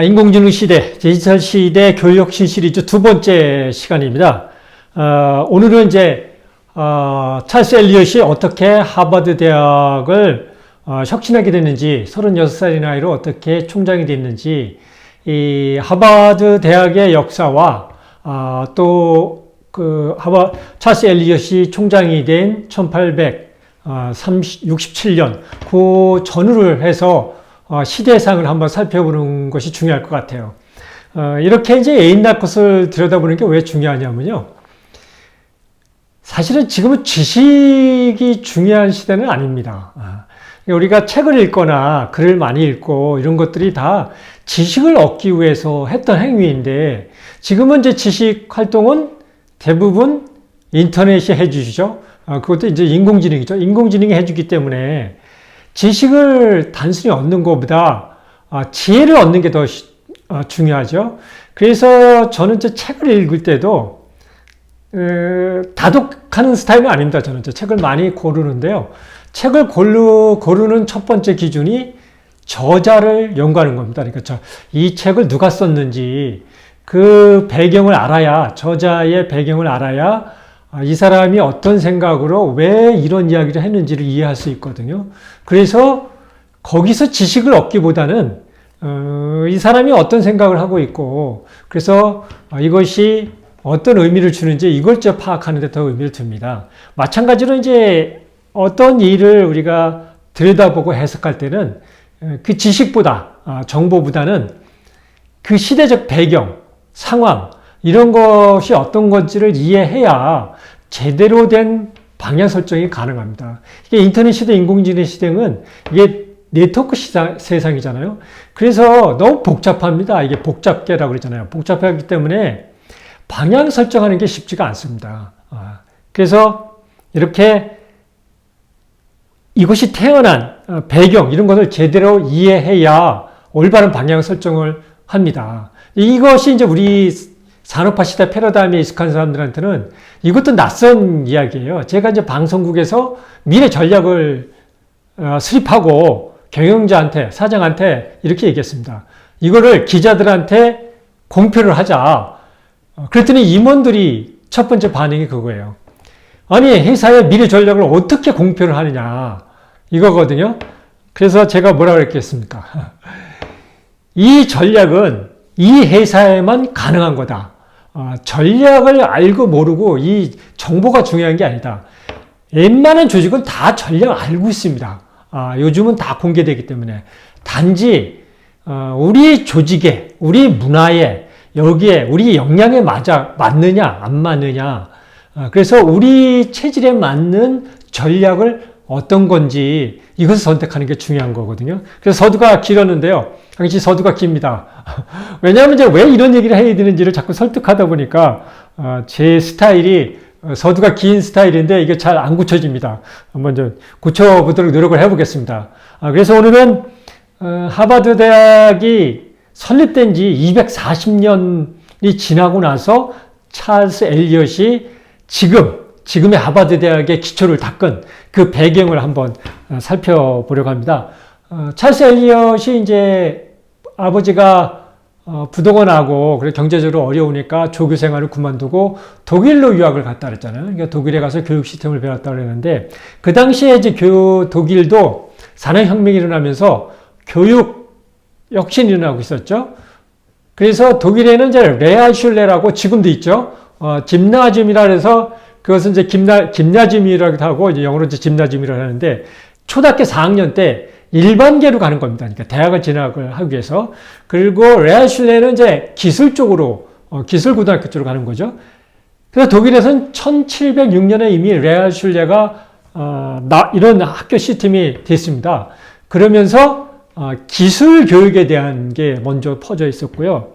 인공지능 시대, 디지털 시대 교육혁신 시리즈 두 번째 시간입니다. 오늘은 이제 찰스 엘리엇이 어떻게 하버드 대학을 혁신하게 됐는지, 36살의 나이로 어떻게 총장이 됐는지, 이 하버드 대학의 역사와 찰스 엘리엇이 총장이 된 1867년 그 전후를 해서 시대상을 한번 살펴보는 것이 중요할 것 같아요. 이렇게 이제 옛날 것을 들여다보는 게 왜 중요하냐면요. 사실은 지금은 지식이 중요한 시대는 아닙니다. 우리가 책을 읽거나 글을 많이 읽고 이런 것들이 다 지식을 얻기 위해서 했던 행위인데, 지금은 이제 지식 활동은 대부분 인터넷이 해주시죠. 그것도 이제 인공지능이죠. 인공지능이 해주기 때문에 지식을 단순히 얻는 것보다 지혜를 얻는 게 더 중요하죠. 그래서 저는 이제 책을 읽을 때도 다독하는 스타일은 아닙니다. 저는 이제 책을 많이 고르는데요. 책을 고르는 첫 번째 기준이 저자를 연구하는 겁니다. 그러니까 이 책을 누가 썼는지 그 배경을 알아야, 저자의 배경을 알아야 이 사람이 어떤 생각으로 왜 이런 이야기를 했는지를 이해할 수 있거든요. 그래서 거기서 지식을 얻기보다는 이 사람이 어떤 생각을 하고 있고, 그래서 이것이 어떤 의미를 주는지 이걸 파악하는 데 더 의미를 둡니다. 마찬가지로 이제 어떤 일을 우리가 들여다보고 해석할 때는 그 지식보다, 정보보다는 그 시대적 배경, 상황, 이런 것이 어떤 건지를 이해해야 제대로 된 방향 설정이 가능합니다. 이게 인터넷 시대, 인공지능 시대는 이게 네트워크 세상이잖아요. 그래서 너무 복잡합니다. 이게 복잡계라고 그러잖아요. 복잡하기 때문에 방향 설정하는 게 쉽지가 않습니다. 그래서 이렇게 이것이 태어난 배경, 이런 것을 제대로 이해해야 올바른 방향 설정을 합니다. 이것이 이제 우리 산업화 시대 패러다임에 익숙한 사람들한테는 이것도 낯선 이야기예요. 제가 이제 방송국에서 미래 전략을 수립하고 경영자한테, 사장한테 이렇게 얘기했습니다. 이거를 기자들한테 공표를 하자. 그랬더니 임원들이 첫 번째 반응이 그거예요. 아니, 회사의 미래 전략을 어떻게 공표를 하느냐, 이거거든요. 그래서 제가 뭐라고 했겠습니까? 이 전략은 이 회사에만 가능한 거다. 전략을 알고 모르고 이 정보가 중요한 게 아니다. 웬만한 조직은 다 전략을 알고 있습니다. 요즘은 다 공개되기 때문에. 단지 우리 조직에, 우리 문화에, 여기에 우리 역량에 맞느냐 안 맞느냐, 그래서 우리 체질에 맞는 전략을 어떤 건지 이것을 선택하는 게 중요한 거거든요. 그래서 서두가 길었는데요. 당시 서두가 깁니다. 왜냐하면 이제 왜 이런 얘기를 해야 되는지를 자꾸 설득하다 보니까 제 스타일이 서두가 긴 스타일인데 이게 잘 안 굳혀집니다. 한번 좀 굳혀보도록 노력을 해보겠습니다. 그래서 오늘은 하버드 대학이 설립된 지 240년이 지나고 나서 찰스 엘리엇이 지금의 하버드 대학의 기초를 닦은 그 배경을 한번 살펴보려고 합니다. 찰스 엘리엇이 이제 아버지가 부도가 그래 경제적으로 어려우니까 조교 생활을 그만두고 독일로 유학을 갔다 그랬잖아요. 그러니까 독일에 가서 교육 시스템을 배웠다 그랬는데, 그 당시에 이제 독일도 산업혁명이 일어나면서 교육 혁신이 일어나고 있었죠. 그래서 독일에는 이제 레알슐레라고 지금도 있죠. 짐나즘이라 해서 그것은 이제 김나즘이라고 하고, 이제 영어로 이제 짐나즘이라고 하는데, 초등학교 4학년 때 일반계로 가는 겁니다. 그러니까 대학을 진학을 하기 위해서. 그리고 레알슐레는 이제 기술 쪽으로, 기술고등학교 쪽으로 가는 거죠. 그래서 독일에서는 1706년에 이미 레알슐레가, 이런 학교 시스템이 됐습니다. 그러면서, 기술 교육에 대한 게 먼저 퍼져 있었고요.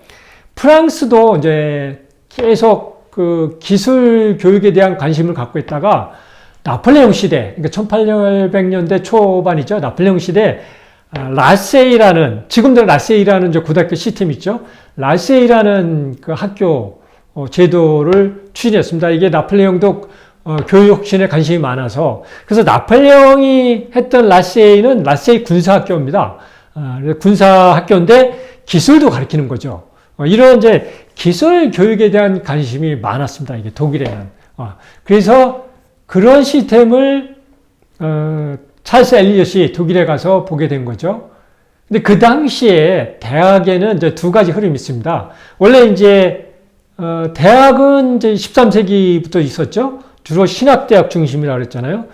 프랑스도 이제 계속 그 기술 교육에 대한 관심을 갖고 있다가 나폴레옹 시대, 그러니까 1800년대 초반이죠. 나폴레옹 시대 라세이라는, 지금도 라세이라는 고등학교 시스템이 있죠. 라세이라는 그 학교 제도를 추진했습니다. 이게 나폴레옹도 교육 혁신에 관심이 많아서, 그래서 나폴레옹이 했던 라세이는 라세이 군사학교입니다. 군사학교인데 기술도 가르치는 거죠. 이런 이제 기술 교육에 대한 관심이 많았습니다. 이게 독일에는. 그래서 그런 시스템을 찰스 엘리엇이 독일에 가서 보게 된 거죠. 근데 그 당시에 대학에는 이제 두 가지 흐름이 있습니다. 원래 이제 대학은 이제 13세기부터 있었죠. 주로 신학대학 중심이라고 그랬잖아요.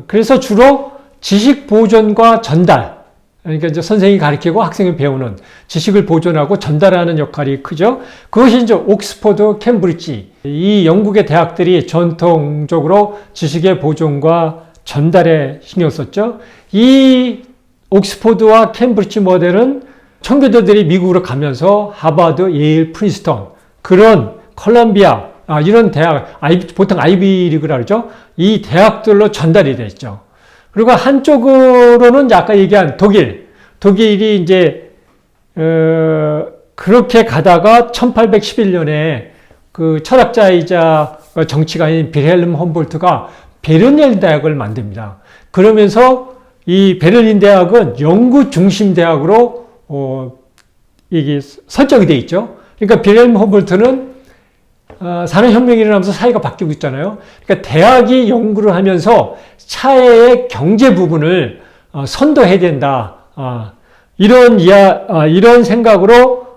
그래서 주로 지식 보존과 전달, 그러니까 이제 선생님이 가르치고 학생이 배우는 지식을 보존하고 전달하는 역할이 크죠. 그것이 이제 옥스퍼드, 캠브리지, 이 영국의 대학들이 전통적으로 지식의 보존과 전달에 신경 썼죠. 이 옥스퍼드와 캠브리지 모델은 청교도들이 미국으로 가면서 하버드, 예일, 프린스턴, 그런 컬럼비아, 이런 대학, 보통 아이비리그라 그러죠. 이 대학들로 전달이 됐죠. 그리고 한쪽으로는 아까 얘기한 독일이 이제 그렇게 가다가 1811년에 그 철학자이자 정치가인 빌헬름 홈볼트가 베르린 대학을 만듭니다. 그러면서 이 베르린 대학은 연구 중심 대학으로 이게 설정이 돼 있죠. 그러니까 빌헬름 홈볼트는 산업혁명이 일어나면서 사회가 바뀌고 있잖아요. 그러니까 대학이 연구를 하면서 사회의 경제 부분을 선도해야 된다. 이런 생각으로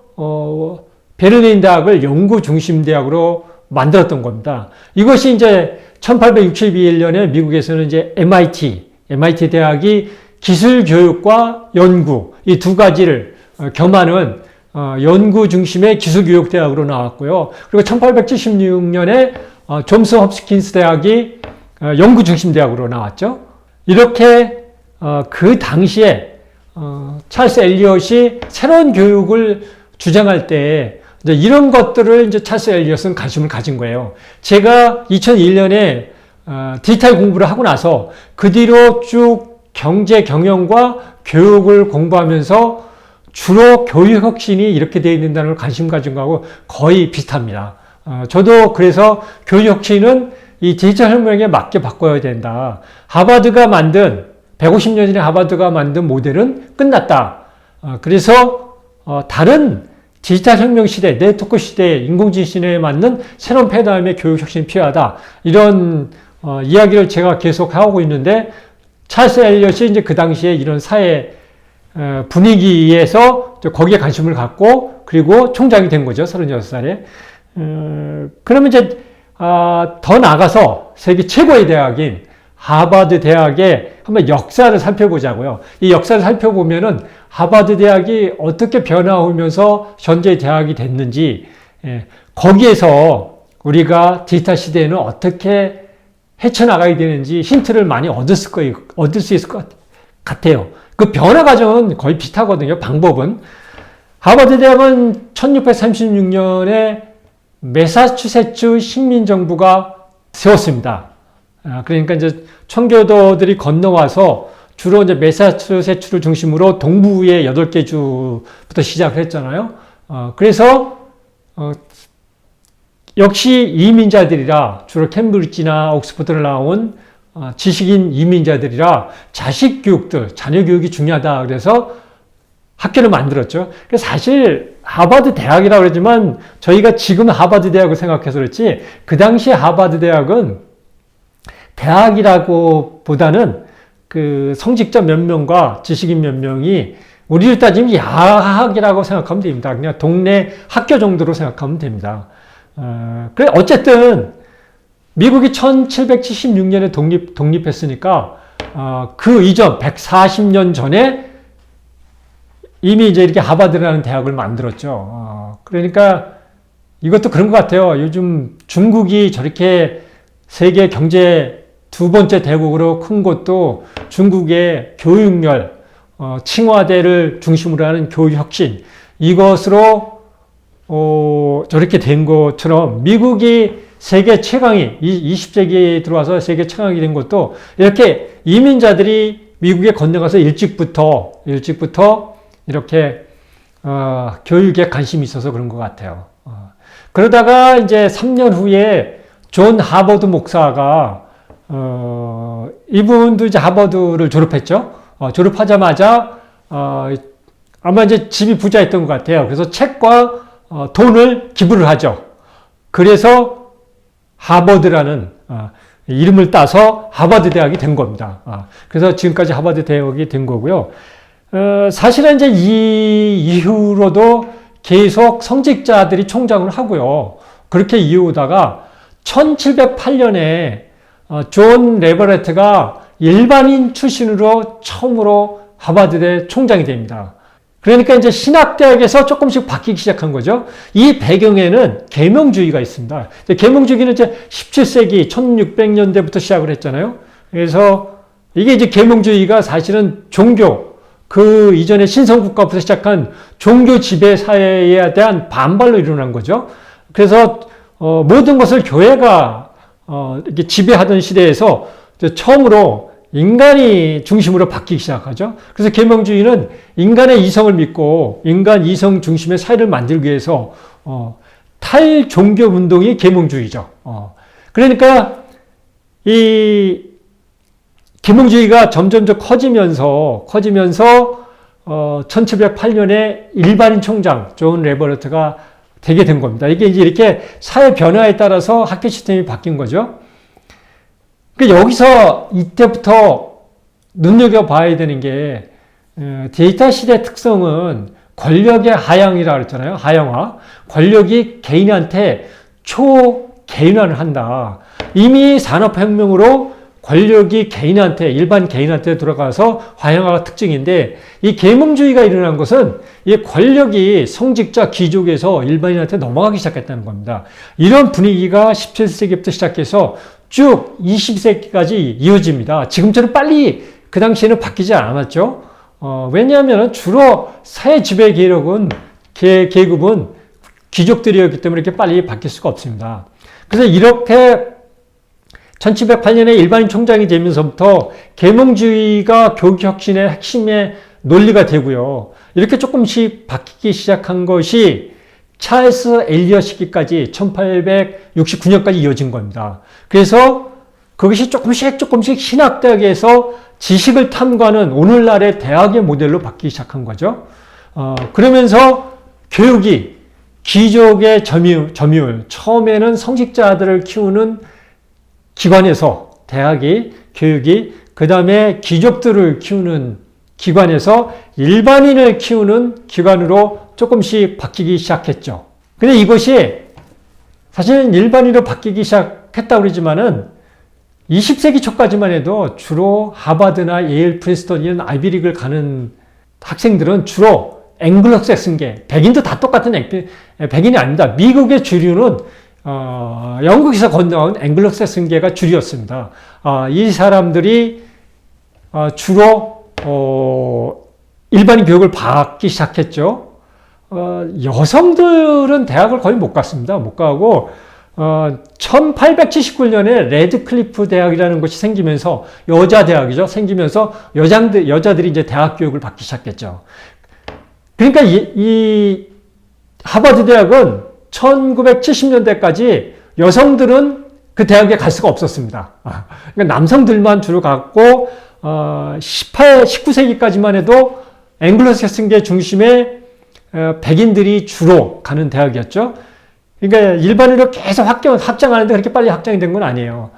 베르린 대학을 연구 중심 대학으로 만들었던 겁니다. 이것이 이제 1861년에 미국에서는 이제 MIT 대학이 기술 교육과 연구 이 두 가지를 겸하는 연구 중심의 기술 교육 대학으로 나왔고요. 그리고 1876년에 존스 홉스킨스 대학이 연구 중심 대학으로 나왔죠. 이렇게 그 당시에 찰스 엘리엇이 새로운 교육을 주장할 때 이제 이런 것들을 이제 찰스 엘리엇은 관심을 가진 거예요. 제가 2001년에 디지털 공부를 하고 나서 그 뒤로 쭉 경제 경영과 교육을 공부하면서 주로 교육 혁신이 이렇게 되어 있다는 걸 관심 가진 거하고 거의 비슷합니다. 저도 그래서 교육 혁신은 이 디지털 혁명에 맞게 바꿔야 된다. 150년 전에 하버드가 만든 모델은 끝났다. 그래서 다른 디지털 혁명 시대, 네트워크 시대, 인공지능 시대에 맞는 새로운 패러다임의 교육 혁신이 필요하다. 이런 이야기를 제가 계속 하고 있는데 찰스 엘리엇이 이제 그 당시에 이런 사회 분위기에서 거기에 관심을 갖고 그리고 총장이 된 거죠. 36살에. 그러면 이제 더 나가서 세계 최고의 대학인 하버드 대학의 한번 역사를 살펴보자고요. 이 역사를 살펴보면은 하버드 대학이 어떻게 변화하면서 현재 대학이 됐는지, 거기에서 우리가 디지털 시대에는 어떻게 헤쳐나가야 되는지 힌트를 많이 얻을 수 있을 것 같아요. 그 변화 과정은 거의 비슷하거든요. 방법은. 하버드 대학은 1636년에 매사추세츠 식민정부가 세웠습니다. 그러니까 이제 청교도들이 건너와서 주로 이제 매사추세츠를 중심으로 동부의 8개 주부터 시작을 했잖아요. 그래서 역시 이민자들이라 주로 캠브리지나 옥스퍼드를 나온 지식인 이민자들이라 자식 교육들, 자녀 교육이 중요하다. 그래서 학교를 만들었죠. 그래서 사실 하버드 대학이라고 그러지만 저희가 지금 하버드 대학을 생각해서 그렇지 그 당시에 하버드 대학은 대학이라고 보다는 그 성직자 몇 명과 지식인 몇 명이 우리를 따지면 야학이라고 생각하면 됩니다. 그냥 동네 학교 정도로 생각하면 됩니다. 그래 어쨌든 미국이 1776년에 독립했으니까 그 이전 140년 전에 이미 이제 이렇게 하버드라는 대학을 만들었죠. 그러니까 이것도 그런 것 같아요. 요즘 중국이 저렇게 세계 경제 두 번째 대국으로 큰 것도 중국의 교육열, 칭화대를 중심으로 하는 교육 혁신, 이것으로 저렇게 된 것처럼 미국이 세계 최강이 20세기에 들어와서 세계 최강이 된 것도 이렇게 이민자들이 미국에 건너가서 일찍부터 이렇게 교육에 관심이 있어서 그런 것 같아요. 그러다가 이제 3년 후에 존 하버드 목사가 이분도 이제 하버드를 졸업했죠. 졸업하자마자 아마 이제 집이 부자였던 것 같아요. 그래서 책과 돈을 기부를 하죠. 그래서 하버드라는 이름을 따서 하버드 대학이 된 겁니다. 그래서 지금까지 하버드 대학이 된 거고요. 사실은 이제 이 이후로도 계속 성직자들이 총장을 하고요. 그렇게 이어오다가 1708년에 존 레버레트가 일반인 출신으로 처음으로 하버드대 총장이 됩니다. 그러니까 이제 신학대학에서 조금씩 바뀌기 시작한 거죠. 이 배경에는 계명주의가 있습니다. 계명주의는 이제 17세기 1600년대부터 시작을 했잖아요. 그래서 이게 이제 계명주의가 사실은 종교, 그 이전에 신성국가부터 시작한 종교 지배 사회에 대한 반발로 일어난 거죠. 그래서 모든 것을 교회가 이렇게 지배하던 시대에서 처음으로 인간이 중심으로 바뀌기 시작하죠. 그래서 계명주의는 인간의 이성을 믿고 인간 이성 중심의 사회를 만들기 위해서 탈종교 운동이 계명주의죠. 그러니까 이 계명주의가 점점 커지면서 1708년에 일반인 총장 존 레버레트가 되게 된 겁니다. 이게 이제 이렇게 사회 변화에 따라서 학교 시스템이 바뀐 거죠. 여기서 이때부터 눈여겨봐야 되는 게 데이터 시대 특성은 권력의 하향이라고 그랬잖아요. 하향화. 권력이 개인한테 초개인화를 한다. 이미 산업혁명으로 권력이 일반 개인한테 들어가서 하향화가 특징인데 이 계몽주의가 일어난 것은 이 권력이 성직자 귀족에서 일반인한테 넘어가기 시작했다는 겁니다. 이런 분위기가 17세기부터 시작해서 쭉 20세기까지 이어집니다. 지금처럼 빨리 그 당시에는 바뀌지 않았죠. 왜냐하면 주로 사회 지배 계급은 귀족들이었기 때문에 이렇게 빨리 바뀔 수가 없습니다. 그래서 이렇게 1708년에 일반인 총장이 되면서부터 계몽주의가 교육혁신의 핵심의 논리가 되고요. 이렇게 조금씩 바뀌기 시작한 것이 찰스 엘리엇 시기까지 1869년까지 이어진 겁니다. 그래서 그것이 조금씩 신학대학에서 지식을 탐구하는 오늘날의 대학의 모델로 바뀌기 시작한 거죠. 그러면서 교육이 귀족의 점유율, 처음에는 성직자들을 키우는 기관에서 교육이 그 다음에 귀족들을 키우는 기관에서 일반인을 키우는 기관으로 조금씩 바뀌기 시작했죠. 근데 이것이 사실은 일반인으로 바뀌기 시작했다고 그러지만은 20세기 초까지만 해도 주로 하버드나 예일, 프린스턴 이런 아이비리그를 가는 학생들은 주로 앵글로색슨계, 백인도 다 똑같은 백인이 아닙니다. 미국의 주류는 영국에서 건너온 앵글로색슨계가 주류였습니다. 이 사람들이 주로 일반인 교육을 받기 시작했죠. 여성들은 대학을 거의 못 갔습니다. 못 가고 1879년에 레드클리프 대학이라는 것이 생기면서 여자 대학이죠. 생기면서 여자들이 이제 대학 교육을 받기 시작했죠. 그러니까 이 하버드 대학은 1970년대까지 여성들은 그 대학에 갈 수가 없었습니다. 그러니까 남성들만 주로 갔고 19세기까지만 해도 앵글로색슨계 중심의 백인들이 주로 가는 대학이었죠. 그러니까 일반인으로 계속 확장하는데 그렇게 빨리 확장이 된 건 아니에요.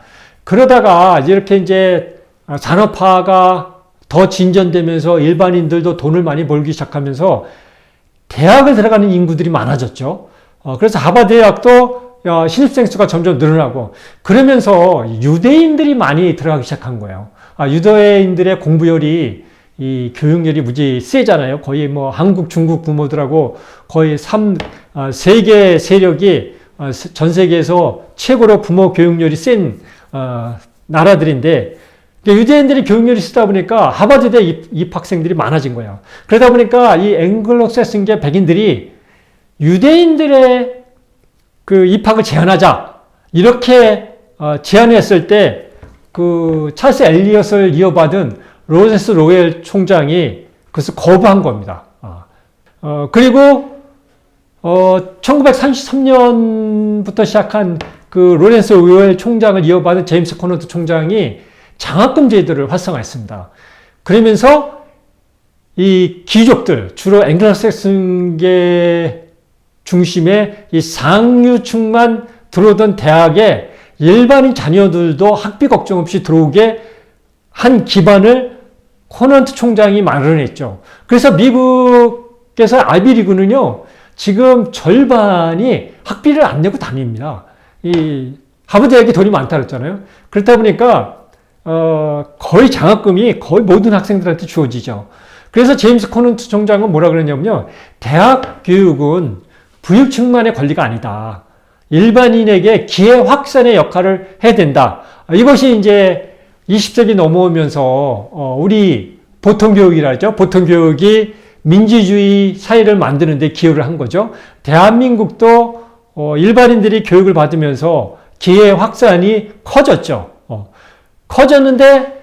그러다가 이렇게 이제 산업화가 더 진전되면서 일반인들도 돈을 많이 벌기 시작하면서 대학을 들어가는 인구들이 많아졌죠. 그래서 하버드 대학도 신입생 수가 점점 늘어나고 그러면서 유대인들이 많이 들어가기 시작한 거예요. 유대인들의 공부열이 이 교육열이 무지 세잖아요. 거의 뭐 한국, 중국 부모들하고 거의 세계 세력이 전 세계에서 최고로 부모 교육열이 센 나라들인데 유대인들이 교육열이 세다 보니까 하버드대 입학생들이 많아진 거예요. 그러다 보니까 이 앵글로색슨계 백인들이 유대인들의 그 입학을 제한하자 이렇게 제안했을 때 그 찰스 엘리엇을 이어받은 로렌스 로웰 총장이 그것을 거부한 겁니다. 그리고 1933년부터 시작한 그 로렌스 로웰 총장을 이어받은 제임스 코너트 총장이 장학금 제도를 활성화했습니다. 그러면서 이 귀족들, 주로 앵글로색슨계 중심의 이 상류층만 들어오던 대학에 일반인 자녀들도 학비 걱정 없이 들어오게 한 기반을 코넌트 총장이 마련했죠. 그래서 미국에서 아이비리그는요, 지금 절반이 학비를 안 내고 다닙니다. 이 하버드 대학이 돈이 많다 그랬잖아요. 그렇다 보니까 거의 장학금이 거의 모든 학생들한테 주어지죠. 그래서 제임스 코넌트 총장은 뭐라 그랬냐면요, 대학 교육은 부유층만의 권리가 아니다. 일반인에게 기회 확산의 역할을 해야 된다. 이것이 이제 20세기 넘어오면서 우리 보통교육이라죠. 보통교육이 민주주의 사회를 만드는 데 기여를 한 거죠. 대한민국도 일반인들이 교육을 받으면서 기회 확산이 커졌죠. 커졌는데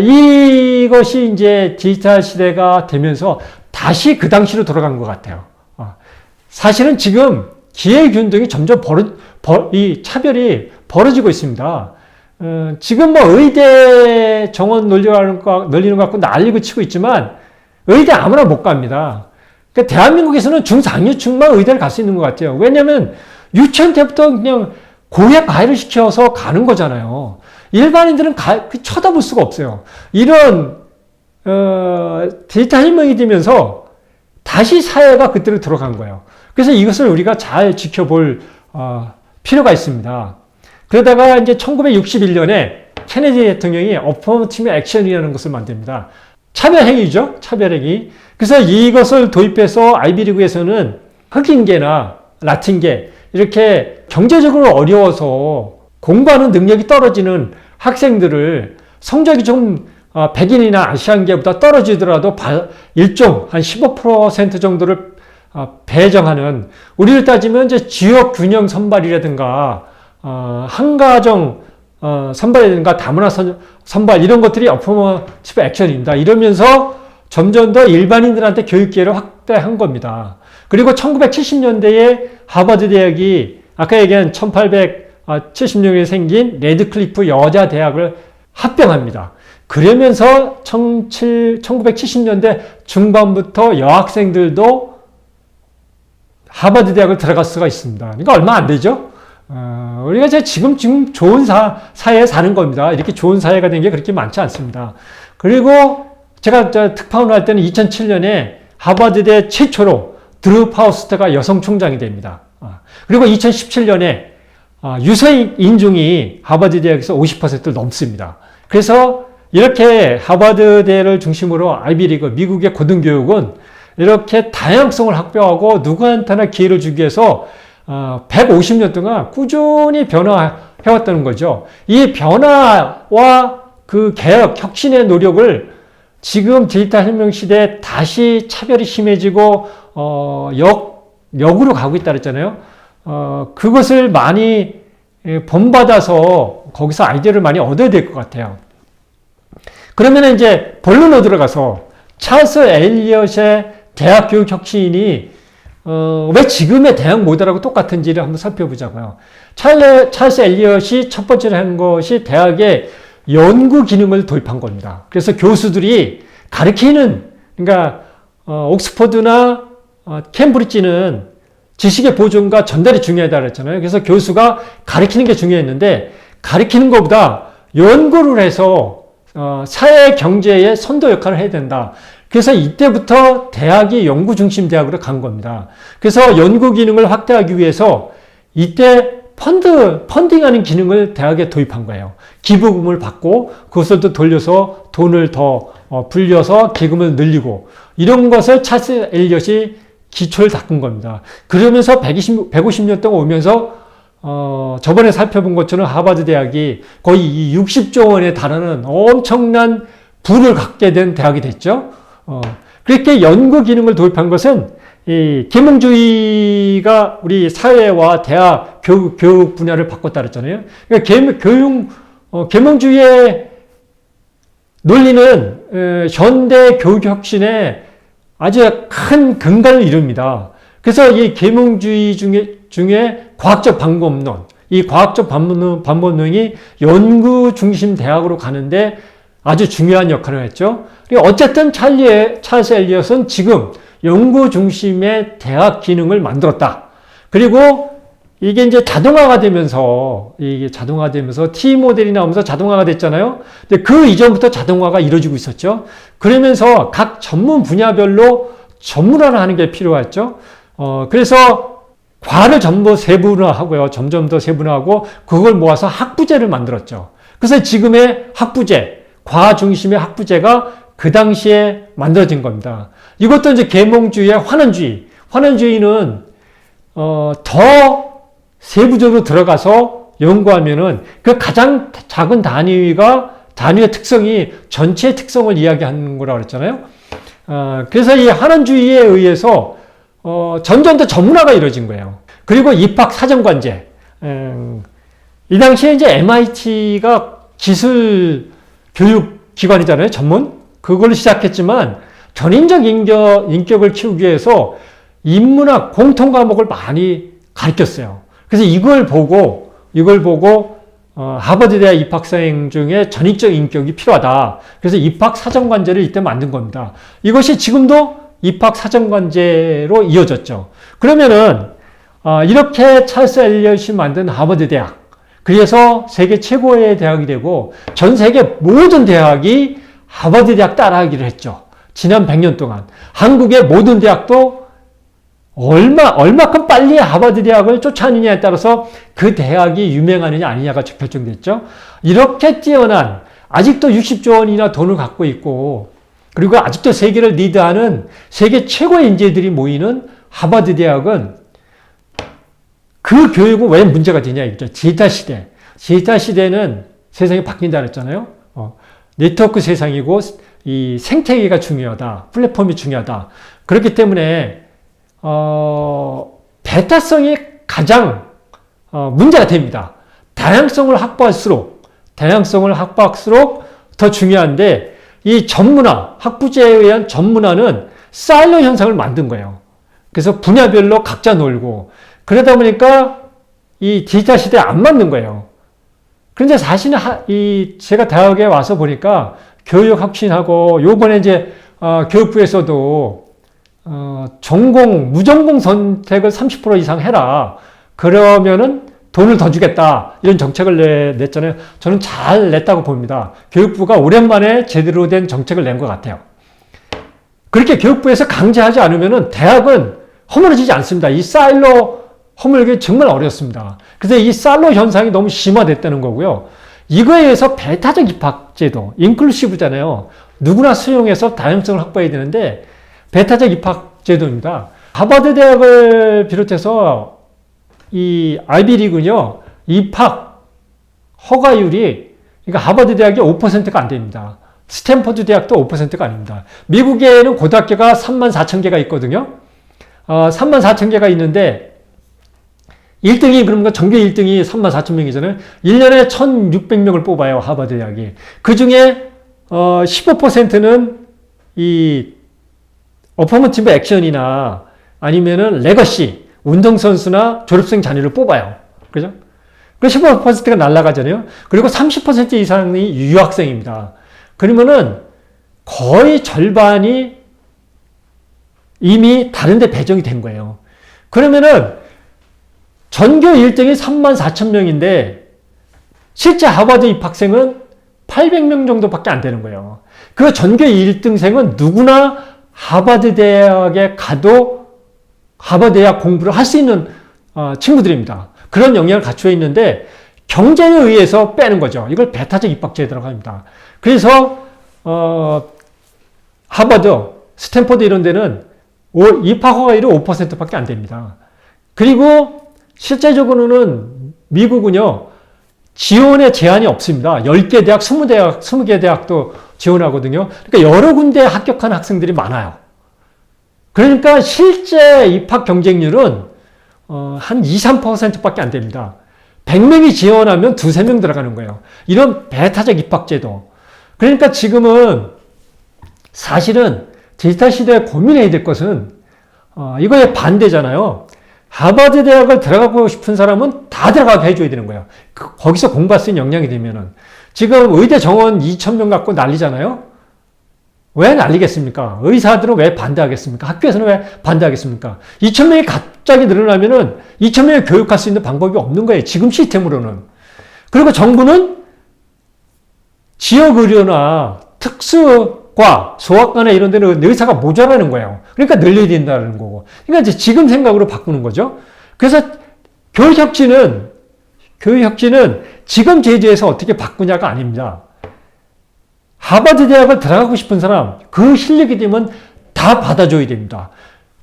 이것이 이제 디지털 시대가 되면서 다시 그 당시로 돌아간 것 같아요. 사실은 지금 기회균등이 점점 이 차별이 벌어지고 있습니다. 지금 뭐 의대 정원 늘리는 것 갖고 난리고 치고 있지만 의대 아무나 못 갑니다. 그러니까 대한민국에서는 중상류층만 의대를 갈 수 있는 것 같아요. 왜냐하면 유치원 때부터 그냥 고액 가해를 시켜서 가는 거잖아요. 일반인들은 쳐다볼 수가 없어요. 이런 데이터 혁명이 되면서 다시 사회가 그때로 들어간 거예요. 그래서 이것을 우리가 잘 지켜볼 필요가 있습니다. 그러다가 이제 1961년에 케네디 대통령이 어퍼머티브 액션이라는 것을 만듭니다. 차별행위죠. 차별행위. 그래서 이것을 도입해서 아이비리그에서는 흑인계나 라틴계 이렇게 경제적으로 어려워서 공부하는 능력이 떨어지는 학생들을 성적이 좀 백인이나 아시안계보다 떨어지더라도 일종 한 15% 정도를 배정하는, 우리를 따지면 이제 지역 균형 선발이라든가 한가정 선발이라든가 다문화 선발 이런 것들이 어퍼머티브 액션입니다. 이러면서 점점 더 일반인들한테 교육 기회를 확대한 겁니다. 그리고 1970년대에 하버드 대학이 아까 얘기한 1870년에 생긴 레드클리프 여자 대학을 합병합니다. 그러면서 1970년대 중반부터 여학생들도 하버드 대학을 들어갈 수가 있습니다. 그러니까 얼마 안 되죠? 우리가 지금 좋은 사회에 사는 겁니다. 이렇게 좋은 사회가 된 게 그렇게 많지 않습니다. 그리고 제가 특파원을 할 때는 2007년에 하버드대 최초로 드루 파우스트가 여성 총장이 됩니다. 그리고 2017년에 유서 인중이 하버드 대학에서 50%를 넘습니다. 그래서 이렇게 하버드대를 중심으로 아이비리그, 미국의 고등교육은 이렇게 다양성을 확보하고 누구한테나 기회를 주기 위해서 150년 동안 꾸준히 변화해왔다는 거죠. 이 변화와 그 개혁, 혁신의 노력을 지금 디지털 혁명 시대에 다시 차별이 심해지고 역으로 가고 있다 그랬잖아요. 그것을 많이 본받아서 거기서 아이디어를 많이 얻어야 될 것 같아요. 그러면 이제 본론으로 들어가서 찰스 엘리엇의 대학 교육 혁신이 왜 지금의 대학 모델하고 똑같은지를 한번 살펴보자고요. 찰스 엘리엇이 첫 번째로 한 것이 대학의 연구 기능을 도입한 겁니다. 그래서 교수들이 가르치는, 그러니까 옥스퍼드나 캠브리지는 지식의 보존과 전달이 중요하다 그랬잖아요. 그래서 교수가 가르치는 게 중요했는데 가르치는 것보다 연구를 해서 사회 경제의 선도 역할을 해야 된다. 그래서 이때부터 대학이 연구 중심 대학으로 간 겁니다. 그래서 연구 기능을 확대하기 위해서 이때 펀딩하는 기능을 대학에 도입한 거예요. 기부금을 받고 그것을 또 돌려서 돈을 더 불려서 기금을 늘리고 이런 것을 찰스 엘리엇이 기초를 닦은 겁니다. 그러면서 150년 동안 오면서 저번에 살펴본 것처럼 하버드 대학이 거의 60조 원에 달하는 엄청난 부를 갖게 된 대학이 됐죠. 그렇게 연구 기능을 도입한 것은 이 계몽주의가 우리 사회와 대학 교육 분야를 바꿨다 그랬잖아요. 그러니까 계몽주의의 논리는 현대 교육 혁신에 아주 큰 근간을 이룹니다. 그래서 이 계몽주의 중에 과학적 방법론, 이 과학적 방법론이 연구 중심 대학으로 가는데 아주 중요한 역할을 했죠. 그리고 어쨌든 찰스 엘리엇은 지금 연구 중심의 대학 기능을 만들었다. 그리고 이게 이제 자동화가 되면서 T 모델이 나오면서 자동화가 됐잖아요. 근데 그 이전부터 자동화가 이루어지고 있었죠. 그러면서 각 전문 분야별로 전문화를 하는 게 필요했죠. 그래서 과를 전부 세분화하고요. 점점 더 세분화하고 그걸 모아서 학부제를 만들었죠. 그래서 지금의 학부제, 과 중심의 학부제가 그 당시에 만들어진 겁니다. 이것도 이제 계몽주의의 환원주의. 환원주의는 더 세부적으로 들어가서 연구하면은 그 가장 작은 단위의 특성이 전체의 특성을 이야기하는 거라고 그랬잖아요. 그래서 이 환원주의에 의해서 점점 더 전문화가 이루어진 거예요. 그리고 입학 사정관제. 이 당시에 이제 MIT가 기술 교육 기관이잖아요. 전문. 그걸로 시작했지만 전인적 인격을 키우기 위해서 인문학 공통 과목을 많이 가르쳤어요. 그래서 이걸 보고 하버드 대학 입학생 중에 전인적 인격이 필요하다. 그래서 입학 사정관제를 이때 만든 겁니다. 이것이 지금도 입학 사정관제로 이어졌죠. 그러면은 이렇게 찰스 엘리엇이 만든 하버드 대학, 그래서 세계 최고의 대학이 되고 전 세계 모든 대학이 하버드 대학 따라하기를 했죠. 지난 100년 동안 한국의 모든 대학도 얼마큼 빨리 하버드 대학을 쫓아내느냐에 따라서 그 대학이 유명하느냐 아니냐가 결정됐죠. 이렇게 뛰어난, 아직도 60조 원이나 돈을 갖고 있고, 그리고 아직도 세계를 리드하는 세계 최고의 인재들이 모이는 하버드 대학은 그 교육은 왜 문제가 되냐 이거죠. 데이터 시대. 데이터 시대는 세상이 바뀐다 그랬잖아요. 네트워크 세상이고 이 생태계가 중요하다. 플랫폼이 중요하다. 그렇기 때문에 배타성이 가장 문제가 됩니다. 다양성을 확보할수록 더 중요한데 이 전문화, 학부제에 의한 전문화는 사일로 현상을 만든 거예요. 그래서 분야별로 각자 놀고 그러다 보니까 이 디지털 시대에 안 맞는 거예요. 그런데 사실은 제가 대학에 와서 보니까 교육 혁신하고 요번에 이제 교육부에서도 무전공 선택을 30% 이상 해라. 그러면은 돈을 더 주겠다. 이런 정책을 냈잖아요. 저는 잘 냈다고 봅니다. 교육부가 오랜만에 제대로 된 정책을 낸 것 같아요. 그렇게 교육부에서 강제하지 않으면은 대학은 허물어지지 않습니다. 이 사일로 허물기 정말 어렵습니다. 그래서 이 사일로 현상이 너무 심화됐다는 거고요. 이거에 의해서 배타적 입학제도, 인클루시브잖아요. 누구나 수용해서 다양성을 확보해야 되는데 배타적 입학제도입니다. 하버드 대학을 비롯해서 이 아이비리그는요, 입학 허가율이, 그러니까 하버드 대학이 5%가 안 됩니다. 스탠퍼드 대학도 5%가 아닙니다. 미국에는 고등학교가 34,000개가 있거든요. 34,000개가 있는데 1등이 그러면 전교 1등이 34,000명이잖아요. 1년에 1,600명을 뽑아요. 하버드 대학이. 그 중에 15%는 이 어퍼머티브 액션이나 아니면은 레거시, 운동선수나 졸업생 자녀를 뽑아요. 그죠? 그 15%가 날아가잖아요. 그리고 30% 이상이 유학생입니다. 그러면은 거의 절반이 이미 다른 데 배정이 된 거예요. 그러면은 전교 1등이 34,000명인데 실제 하버드 입학생은 800명 정도밖에 안 되는 거예요. 그 전교 1등생은 누구나 하버드 대학에 가도 하버드 대학 공부를 할 수 있는 친구들입니다. 그런 역량을 갖추어 있는데 경쟁에 의해서 빼는 거죠. 이걸 배타적 입학제도라고 합니다. 그래서 하버드, 스탠퍼드 이런 데는 입학 허가율이 5%밖에 안 됩니다. 그리고 실제적으로는 미국은요, 지원에 제한이 없습니다. 10개 대학, 20개 대학도 지원하거든요. 그러니까 여러 군데 합격한 학생들이 많아요. 그러니까 실제 입학 경쟁률은 한 2, 3%밖에 안 됩니다. 100명이 지원하면 2, 3명 들어가는 거예요. 이런 배타적 입학제도. 그러니까 지금은 사실은 디지털 시대에 고민해야 될 것은 이거에 반대잖아요. 하버드 대학을 들어가고 싶은 사람은 다 들어가게 해줘야 되는 거예요. 거기서 공부할 수 있는 역량이 되면은. 지금 의대 정원 2,000명 갖고 난리잖아요. 왜 난리겠습니까? 의사들은 왜 반대하겠습니까? 학교에서는 왜 반대하겠습니까? 2,000명이 갑자기 늘어나면은 2,000명을 교육할 수 있는 방법이 없는 거예요. 지금 시스템으로는. 그리고 정부는 지역의료나 특수과, 소아과나 이런 데는 의사가 모자라는 거예요. 그러니까 늘려야 된다는 거고. 그러니까 이제 지금 생각으로 바꾸는 거죠. 그래서 교육혁신은 지금 제도에서 어떻게 바꾸냐가 아닙니다. 하버드 대학을 들어가고 싶은 사람, 그 실력이 되면 다 받아줘야 됩니다.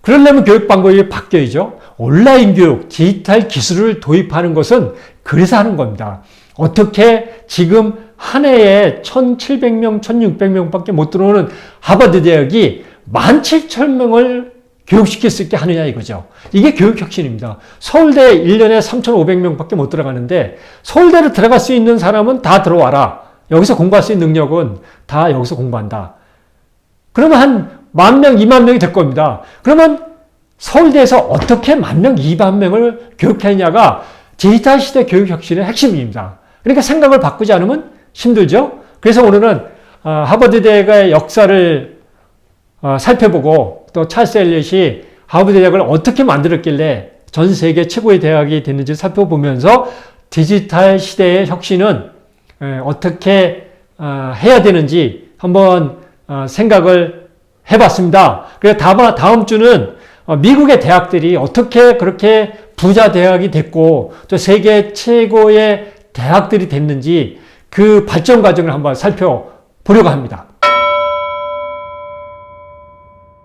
그러려면 교육 방법이 바뀌어야죠. 온라인 교육, 디지털 기술을 도입하는 것은 그래서 하는 겁니다. 어떻게 지금 한 해에 1,700명, 1,600명밖에 못 들어오는 하버드 대학이 17,000명을 교육시킬 수 있게 하느냐 이거죠. 이게 교육혁신입니다. 서울대 1년에 3,500명밖에 못 들어가는데 서울대를 들어갈 수 있는 사람은 다 들어와라. 여기서 공부할 수 있는 능력은 다 여기서 공부한다. 그러면 한 10,000명, 20,000명이 될 겁니다. 그러면 서울대에서 어떻게 10,000명, 20,000명을 교육하느냐가 디지털 시대 교육혁신의 핵심입니다. 그러니까 생각을 바꾸지 않으면 힘들죠. 그래서 오늘은 하버드대학의 역사를 살펴보고 또 찰스 엘리엇이 하버드 대학을 어떻게 만들었길래 전 세계 최고의 대학이 됐는지 살펴보면서 디지털 시대의 혁신은 어떻게 해야 되는지 한번 생각을 해봤습니다. 그래서 다음 주는 미국의 대학들이 어떻게 그렇게 부자 대학이 됐고 또 세계 최고의 대학들이 됐는지 그 발전 과정을 한번 살펴보려고 합니다.